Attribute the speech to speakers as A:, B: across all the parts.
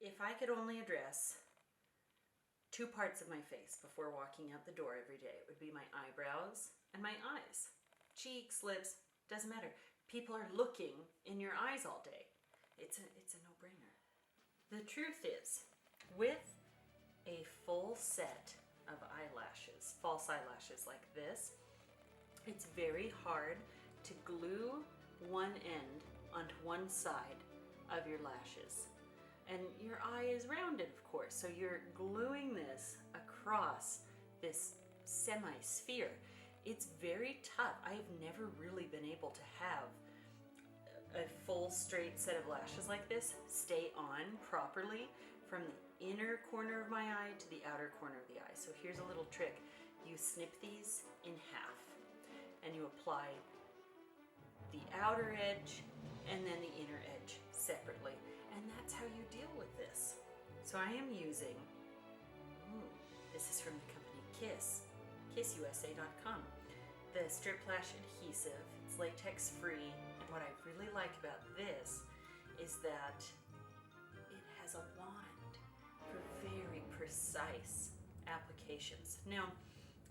A: If I could only address two parts of my face before walking out the door every day, it would be my eyebrows and my eyes. Cheeks, lips, doesn't matter. People are looking in your eyes all day. It's a no-brainer. The truth is, with a full set of eyelashes, false eyelashes like this, it's very hard to glue one end onto one side of your lashes. And your eye is rounded, of course, so you're gluing this across this semi-sphere. It's very tough. I've never really been able to have a full straight set of lashes like this stay on properly from the inner corner of my eye to the outer corner of the eye. So here's a little trick. You snip these in half and you apply the outer edge and then the inner edge separately. And that's how you deal with this. So I am using, this is from the company kissusa.com. The strip lash adhesive, it's latex free. And what I really like about this is that it has a wand for very precise applications. Now,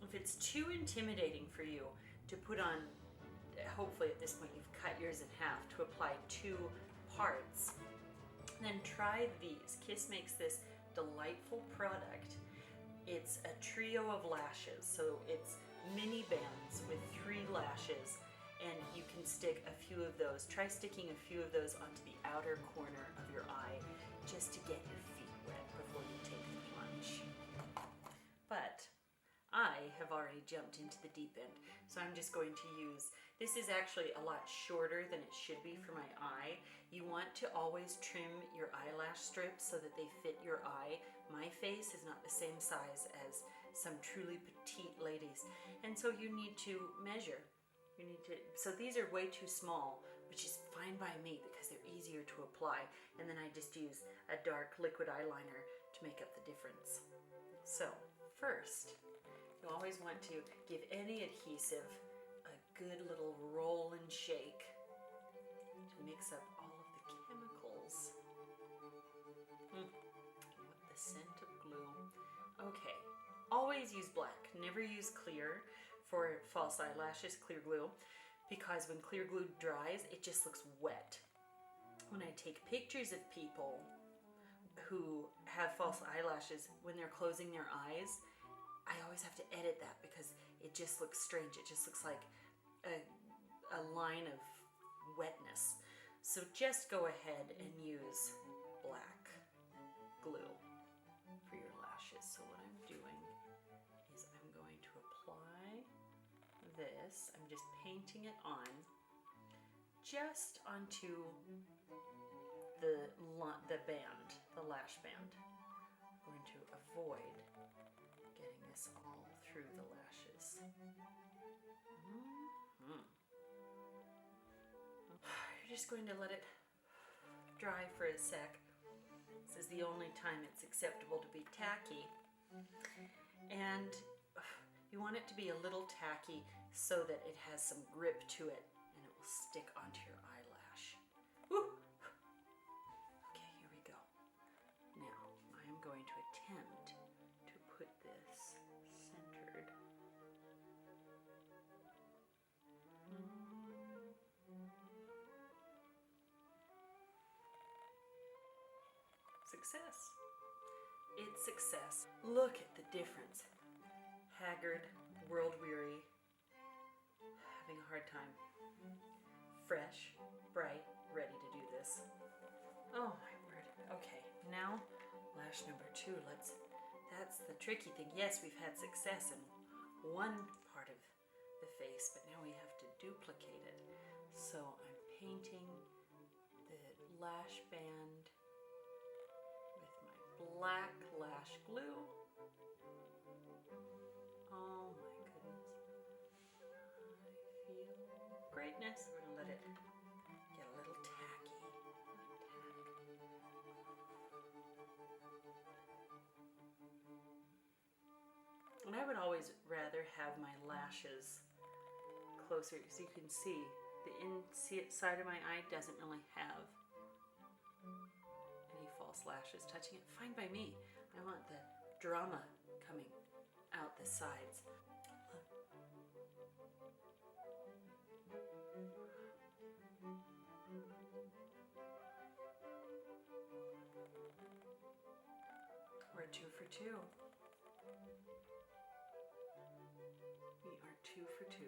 A: if it's too intimidating for you to put on, hopefully at this point you've cut yours in half to apply 2 parts, then try these. Kiss makes this delightful product. It's a trio of lashes, so it's mini bands with 3 lashes, and you can stick a few of those. Try sticking a few of those onto the outer corner of your eye just to get your feet wet before you take the plunge. But I have already jumped into the deep end, so I'm just going to use, this is actually a lot shorter than it should be for my eye. You want to always trim your eyelash strips so that they fit your eye. My face is not the same size as some truly petite ladies, and so you need to measure. So these are way too small, which is fine by me because they're easier to apply, and then I just use a dark liquid eyeliner to make up the difference. So first, you always want to give any adhesive a good little roll and shake to mix up all of the chemicals. What the scent of glue. Okay, always use black, never use clear for false eyelashes, clear glue, because when clear glue dries, it just looks wet. When I take pictures of people who have false eyelashes, when they're closing their eyes, I always have to edit that because it just looks strange. It just looks like a line of wetness. So just go ahead and use black glue for your lashes. So what I'm doing is I'm going to apply this. I'm just painting it on just onto the band, the lash band. I'm going to avoid getting this all through the lashes. You're just going to let it dry for a sec. This is the only time it's acceptable to be tacky. And you want it to be a little tacky so that it has some grip to it and it will stick onto your eyelash. Woo! Okay, here we go. Now, I am going to attempt to put this centered. Success. It's success. Look at the difference. Haggard, world-weary, having a hard time. Fresh, bright, ready to do this. Oh my word. Okay, now lash number 2. That's the tricky thing. Yes, we've had success in one part of the face, but now we have to duplicate it. So I'm painting the lash band with my black lash glue. Oh my goodness. I feel greatness. We're going to let it get a little tacky. And I would always rather have my lashes closer, so you can see the inside of my eye doesn't really have any false false lashes touching it. Fine by me. I want the drama coming out the sides. We're 2 for 2. We are 2 for 2.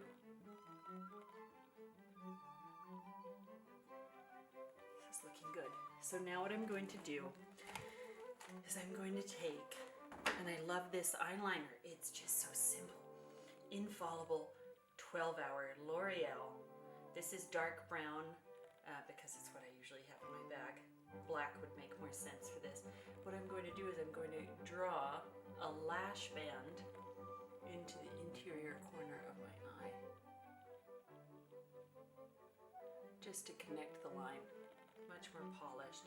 A: This is looking good. So now what I'm going to do is I'm going to take, and I love this eyeliner. It's just so simple. Infallible 12-hour L'Oreal. This is dark brown because it's what I usually have in my bag. Black would make more sense for this. What I'm going to do is I'm going to draw a lash band into the interior corner of my eye, just to connect the line. Much more polished,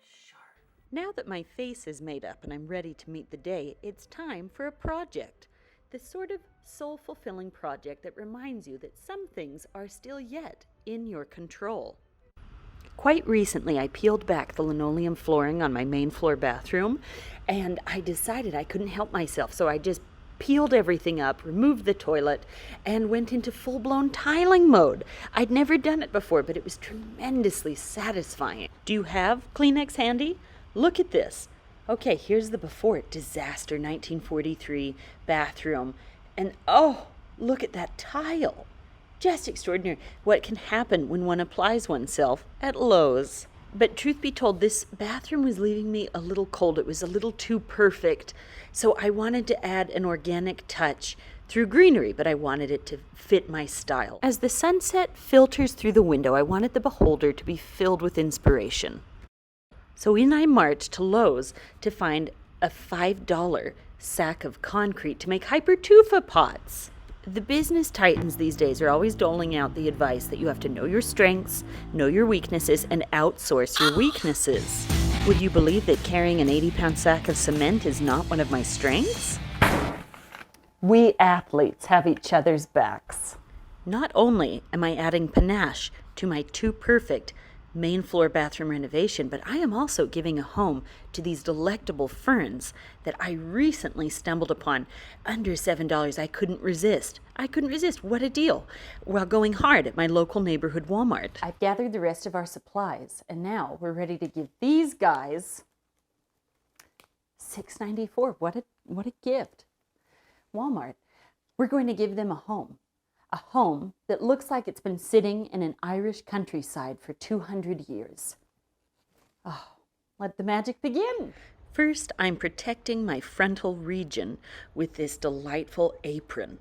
A: sharp.
B: Now that my face is made up and I'm ready to meet the day, it's time for a project. The sort of soul-fulfilling project that reminds you that some things are still yet in your control. Quite recently, I peeled back the linoleum flooring on my main floor bathroom, and I decided I couldn't help myself, so I just peeled everything up, removed the toilet, and went into full-blown tiling mode. I'd never done it before, but it was tremendously satisfying. Do you have Kleenex handy? Look at this. Okay, here's the before. Disaster 1943 bathroom. And oh, look at that tile. Just extraordinary what can happen when one applies oneself at Lowe's. But truth be told, this bathroom was leaving me a little cold. It was a little too perfect. So I wanted to add an organic touch through greenery, but I wanted it to fit my style. As the sunset filters through the window, I wanted the beholder to be filled with inspiration. So in I marched to Lowe's to find a $5 sack of concrete to make hypertufa pots. The business titans these days are always doling out the advice that you have to know your strengths, know your weaknesses, and outsource your weaknesses. Would you believe that carrying an 80-pound sack of cement is not one of my strengths? We athletes have each other's backs. Not only am I adding panache to my too perfect main floor bathroom renovation, but I am also giving a home to these delectable ferns that I recently stumbled upon under $7. I couldn't resist. What a deal. While going hard at my local neighborhood Walmart. I've gathered the rest of our supplies, and now we're ready to give these guys $6.94. What a gift. Walmart. We're going to give them a home. A home that looks like it's been sitting in an Irish countryside for 200 years. Oh, let the magic begin. First, I'm protecting my frontal region with this delightful apron.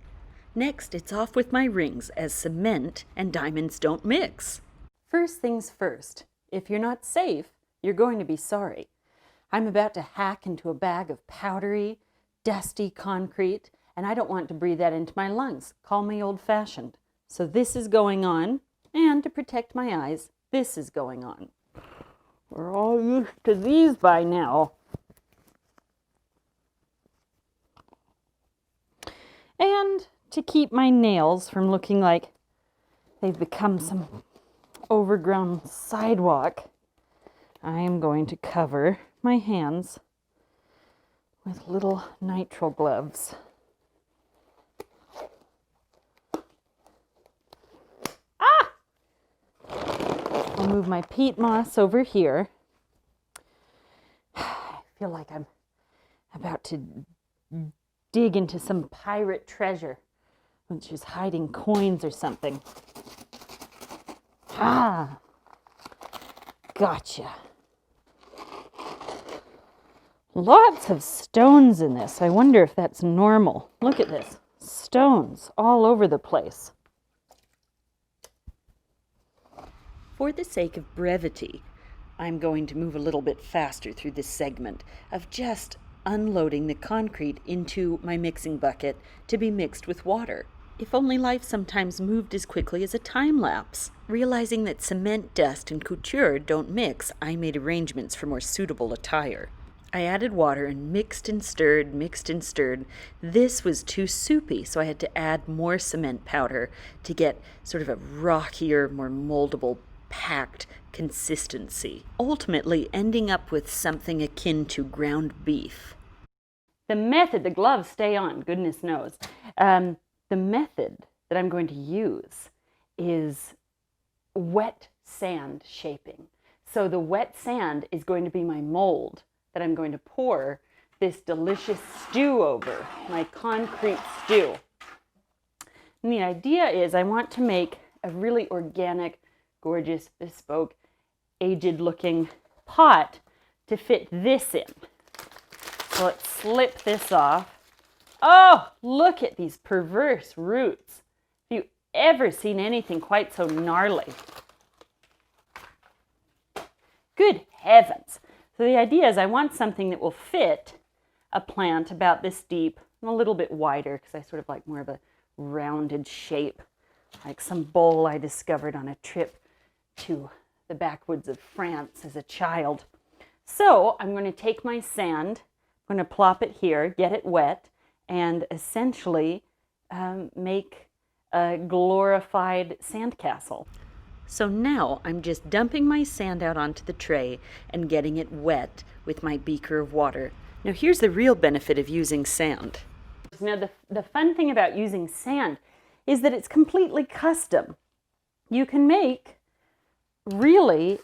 B: Next, it's off with my rings, as cement and diamonds don't mix. First things first, if you're not safe, you're going to be sorry. I'm about to hack into a bag of powdery, dusty concrete, and I don't want to breathe that into my lungs. Call me old-fashioned. So this is going on, and to protect my eyes, this is going on. We're all used to these by now. And to keep my nails from looking like they've become some overgrown sidewalk, I am going to cover my hands with little nitrile gloves. I'll move my peat moss over here. I feel like I'm about to dig into some pirate treasure when she's hiding coins or something. Ah, gotcha. Lots of stones in this. I wonder if that's normal. Look at this. Stones all over the place. For the sake of brevity, I'm going to move a little bit faster through this segment of just unloading the concrete into my mixing bucket to be mixed with water. If only life sometimes moved as quickly as a time lapse. Realizing that cement dust and couture don't mix, I made arrangements for more suitable attire. I added water and mixed and stirred. This was too soupy, so I had to add more cement powder to get sort of a rockier, more moldable, packed consistency, ultimately ending up with something akin to ground beef. The method, the gloves stay on, goodness knows. The method that I'm going to use is wet sand shaping. So the wet sand is going to be my mold that I'm going to pour this delicious stew over, my concrete stew. And the idea is I want to make a really organic, gorgeous, bespoke, aged-looking pot to fit this in. So let's slip this off. Oh, look at these perverse roots. Have you ever seen anything quite so gnarly? Good heavens. So the idea is I want something that will fit a plant about this deep and a little bit wider because I sort of like more of a rounded shape, like some bowl I discovered on a trip to the backwoods of France as a child. So I'm going to take my sand, I'm going to plop it here, get it wet, and essentially make a glorified sandcastle. So now I'm just dumping my sand out onto the tray and getting it wet with my beaker of water. Now here's the real benefit of using sand. Now the fun thing about using sand is that it's completely custom. You can make really,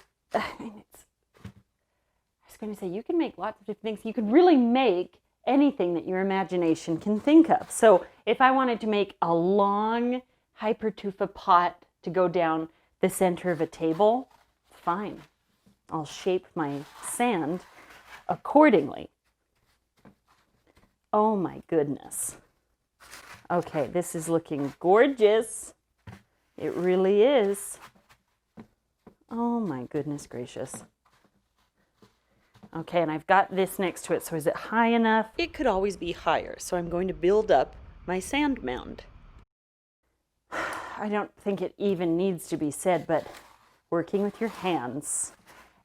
B: you can make lots of different things. You could really make anything that your imagination can think of. So if I wanted to make a long hypertufa pot to go down the center of a table, fine. I'll shape my sand accordingly. Oh my goodness. Okay, this is looking gorgeous. It really is. Oh my goodness gracious. Okay, and I've got this next to it, so is it high enough? It could always be higher, so I'm going to build up my sand mound. I don't think it even needs to be said, but working with your hands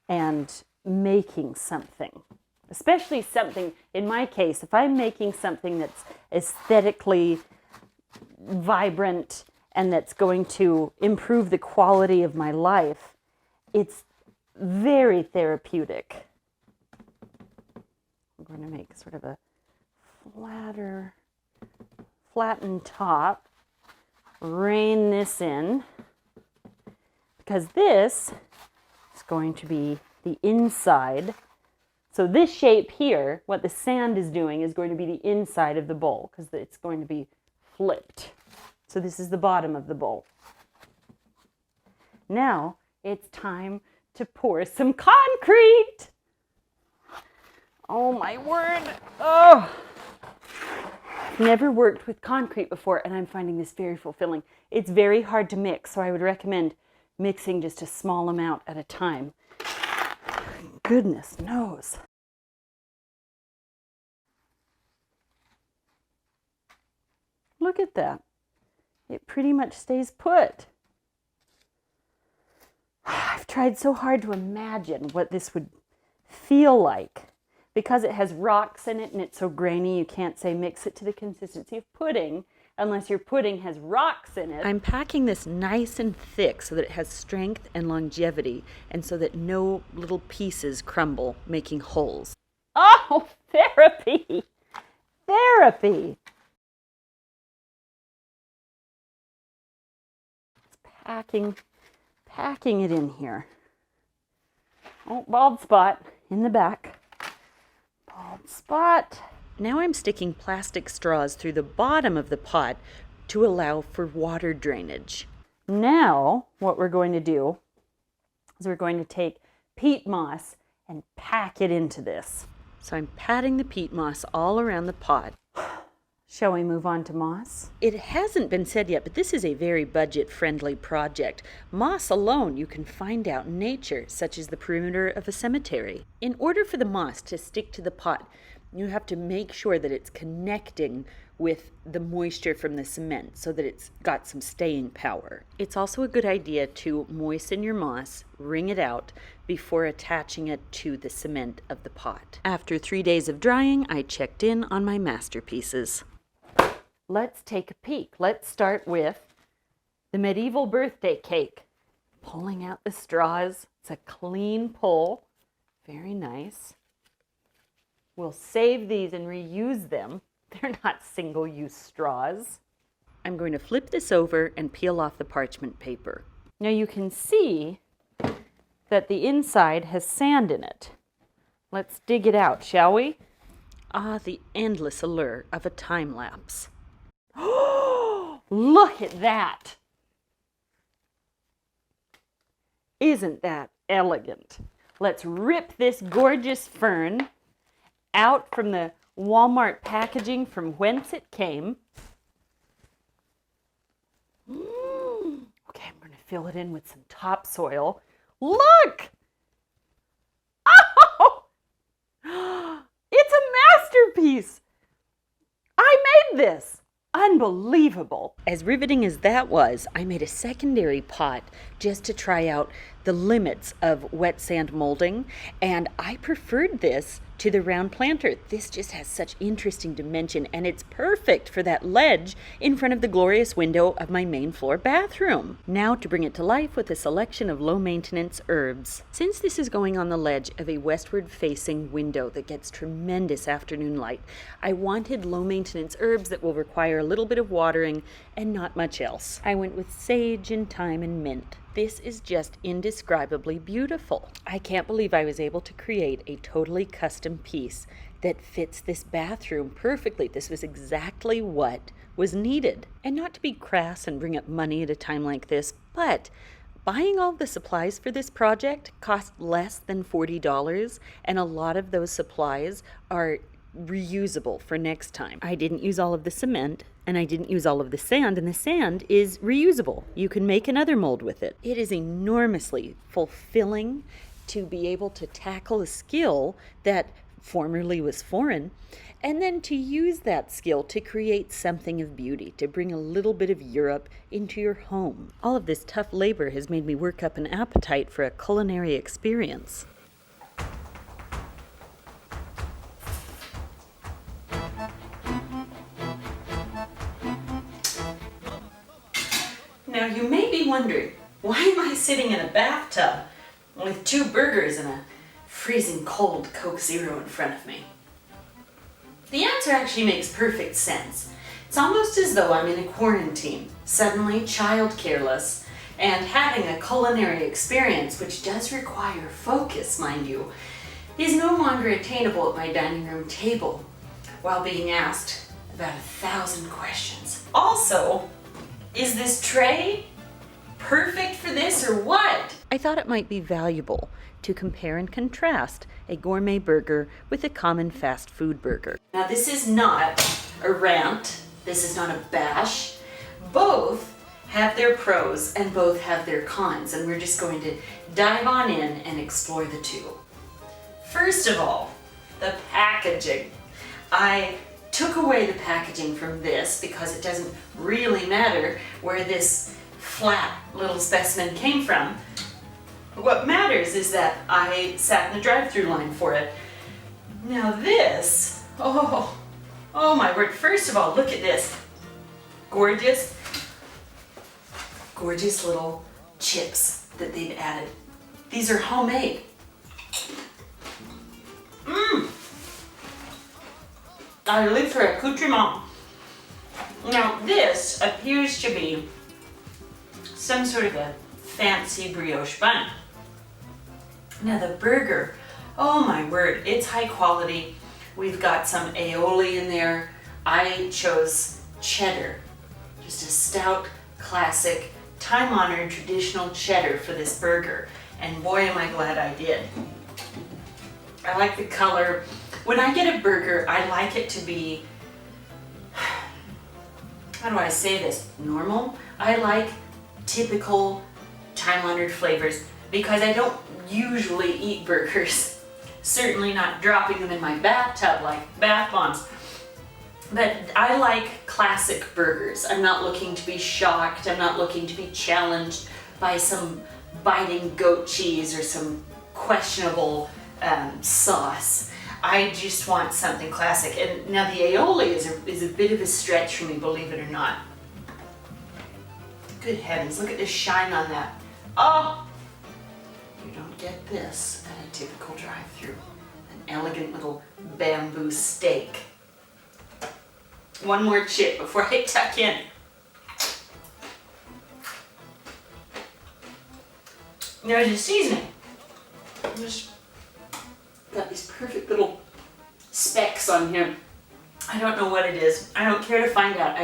B: and making something, especially something, in my case, if I'm making something that's aesthetically vibrant and that's going to improve the quality of my life, it's very therapeutic. I'm going to make sort of a flattened top. Rein this in, because this is going to be the inside. So this shape here, what the sand is doing, is going to be the inside of the bowl, because it's going to be flipped. So this is the bottom of the bowl. Now it's time to pour some concrete. Oh my word. Oh. Never worked with concrete before, and I'm finding this very fulfilling. It's very hard to mix, so I would recommend mixing just a small amount at a time. Goodness knows. Look at that. It pretty much stays put. I've tried so hard to imagine what this would feel like. Because it has rocks in it and it's so grainy, you can't say mix it to the consistency of pudding unless your pudding has rocks in it. I'm packing this nice and thick so that it has strength and longevity and so that no little pieces crumble, making holes. Oh, therapy! Therapy! It's packing it in here. Oh, bald spot in the back. Spot. Now I'm sticking plastic straws through the bottom of the pot to allow for water drainage. Now what we're going to do is we're going to take peat moss and pack it into this. So I'm patting the peat moss all around the pot. Shall we move on to moss? It hasn't been said yet, but this is a very budget-friendly project. Moss alone you can find out in nature, such as the perimeter of a cemetery. In order for the moss to stick to the pot, you have to make sure that it's connecting with the moisture from the cement so that it's got some staying power. It's also a good idea to moisten your moss, wring it out, before attaching it to the cement of the pot. After 3 days of drying, I checked in on my masterpieces. Let's take a peek. Let's start with the medieval birthday cake. Pulling out the straws, It's a clean pull. Very nice. We'll save these and reuse them. They're not single-use straws. I'm going to flip this over and peel off the parchment paper. Now you can see that the inside has sand in it. Let's dig it out, shall we? Ah, the endless allure of a time lapse. Oh, look at that! Isn't that elegant? Let's rip this gorgeous fern out from the Walmart packaging from whence it came. Okay, I'm going to fill it in with some topsoil. Look! Oh! It's a masterpiece! I made this! Unbelievable! As riveting as that was, I made a secondary pot just to try out the limits of wet sand molding, and I preferred this to the round planter. This just has such interesting dimension, and it's perfect for that ledge in front of the glorious window of my main floor bathroom. Now to bring it to life with a selection of low-maintenance herbs. Since this is going on the ledge of a westward-facing window that gets tremendous afternoon light, I wanted low-maintenance herbs that will require a little bit of watering and not much else. I went with sage and thyme and mint. This is just indescribably beautiful. I can't believe I was able to create a totally custom piece that fits this bathroom perfectly. This was exactly what was needed. And not to be crass and bring up money at a time like this, but buying all the supplies for this project cost less than $40, and a lot of those supplies are reusable for next time. I didn't use all of the cement, and I didn't use all of the sand, and the sand is reusable. You can make another mold with it. It is enormously fulfilling to be able to tackle a skill that formerly was foreign, and then to use that skill to create something of beauty, to bring a little bit of Europe into your home. All of this tough labor has made me work up an appetite for a culinary experience. Now you may be wondering, why am I sitting in a bathtub with 2 burgers and a freezing cold Coke Zero in front of me? The answer actually makes perfect sense. It's almost as though I'm in a quarantine, suddenly child-careless, and having a culinary experience, which does require focus, mind you, is no longer attainable at my dining room table while being asked about 1,000 questions. Also, is this tray perfect for this or what? I thought it might be valuable to compare and contrast a gourmet burger with a common fast food burger. Now this is not a rant, this is not a bash. Both have their pros and both have their cons, and we're just going to dive on in and explore the two. First of all, the packaging. I took away the packaging from this because it doesn't really matter where this flat little specimen came from. What matters is that I sat in the drive-thru line for it. Now this, oh my word. First of all, look at this. Gorgeous, gorgeous little chips that they've added. These are homemade. I live for accoutrement. Now this appears to be some sort of a fancy brioche bun. Now the burger, oh my word, it's high quality. We've got some aioli in there. I chose cheddar, just a stout, classic, time-honored traditional cheddar for this burger. And boy, am I glad I did. I like the color. When I get a burger, I like it to be, how do I say this, normal? I like typical time-honored flavors because I don't usually eat burgers. Certainly not dropping them in my bathtub like bath bombs. But I like classic burgers. I'm not looking to be shocked. I'm not looking to be challenged by some biting goat cheese or some questionable sauce. I just want something classic. And now the aioli is a bit of a stretch for me, believe it or not. Good heavens, look at the shine on that. Oh,
A: You don't get this at a typical drive-thru. An elegant little bamboo steak. One more chip before I tuck in. There's a seasoning. Just got these perfect little specks on here. I don't know what it is. I don't care to find out.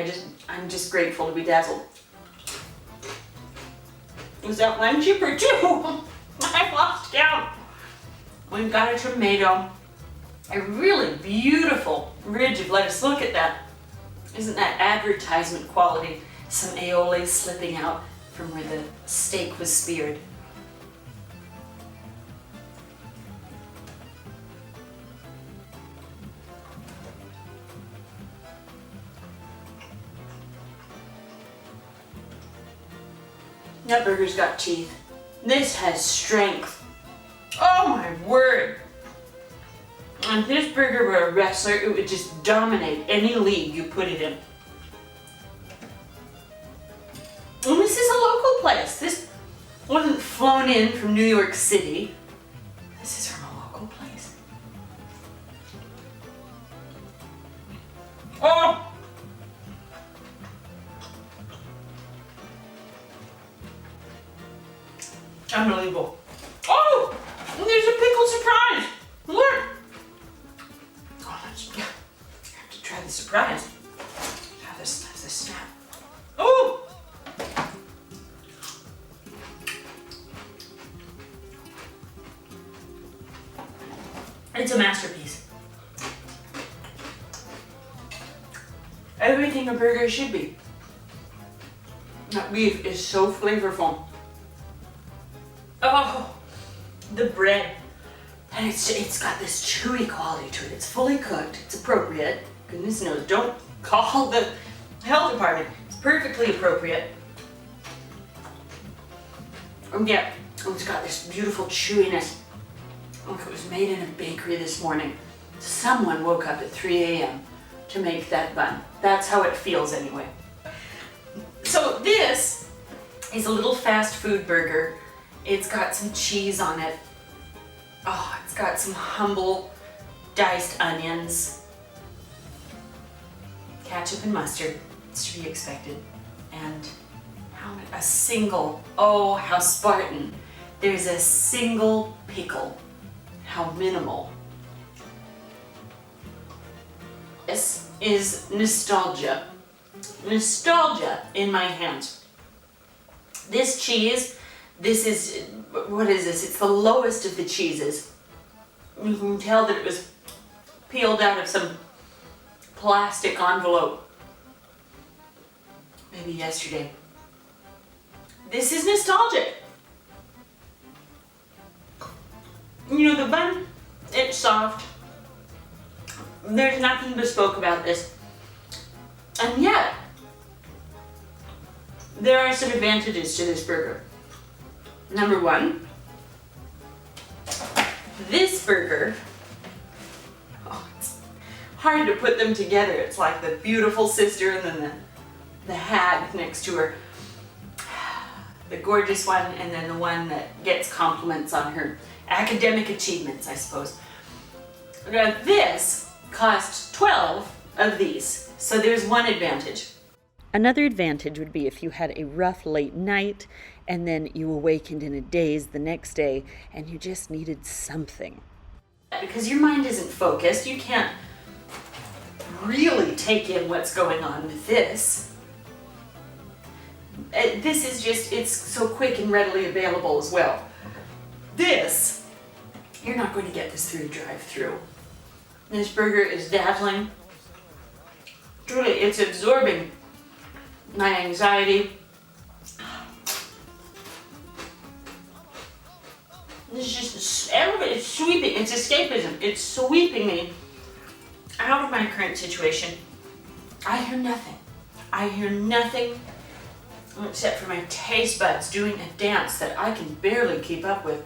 A: I'm just grateful to be dazzled. Was that one chip or two? I lost count. We've got a tomato. A really beautiful ridge of lettuce. Look at that. Isn't that advertisement quality? Some aioli slipping out from where the steak was speared. That burger's got teeth. This has strength. Oh my word. And if this burger were a wrestler, it would just dominate any league you put it in. And this is a local place. This wasn't flown in from New York City. This is from a local place. Oh! Unbelievable. Oh! And there's a pickle surprise. Look! Oh, I have to try the surprise. Have this snap. Oh! It's a masterpiece. Everything a burger should be. That beef is so flavorful. Oh, the bread. And it's got this chewy quality to it. It's fully cooked. It's appropriate. Goodness knows, don't call the health department. It's perfectly appropriate. And yet, it's got this beautiful chewiness. Like it was made in a bakery this morning. Someone woke up at 3 a.m. to make that bun. That's how it feels anyway. So this is a little fast food burger. It's got some cheese on it. Oh, it's got some humble diced onions. Ketchup and mustard. It's to be expected. And a single, oh, how Spartan. There's a single pickle. How minimal. This is nostalgia. Nostalgia in my hands. This cheese, this is, what is this? It's the lowest of the cheeses. You can tell that it was peeled out of some plastic envelope. Maybe yesterday. This is nostalgic. You know, the bun, it's soft. There's nothing bespoke about this. And yet, there are some advantages to this burger. Number one, this burger, oh, it's hard to put them together. It's like the beautiful sister and then the hag next to her. The gorgeous one and then the one that gets compliments on her academic achievements, I suppose. Now this cost 12 of these, so there's one advantage.
B: Another advantage would be if you had a rough late night and then you awakened in a daze the next day and you just needed something.
A: Because your mind isn't focused, you can't really take in what's going on with this. This is just, it's so quick and readily available as well. This, you're not going to get this through a drive-thru. This burger is dazzling. Truly, it's absorbing my anxiety. This is just, it's sweeping, it's escapism. It's sweeping me out of my current situation. I hear nothing. I hear nothing except for my taste buds doing a dance that I can barely keep up with.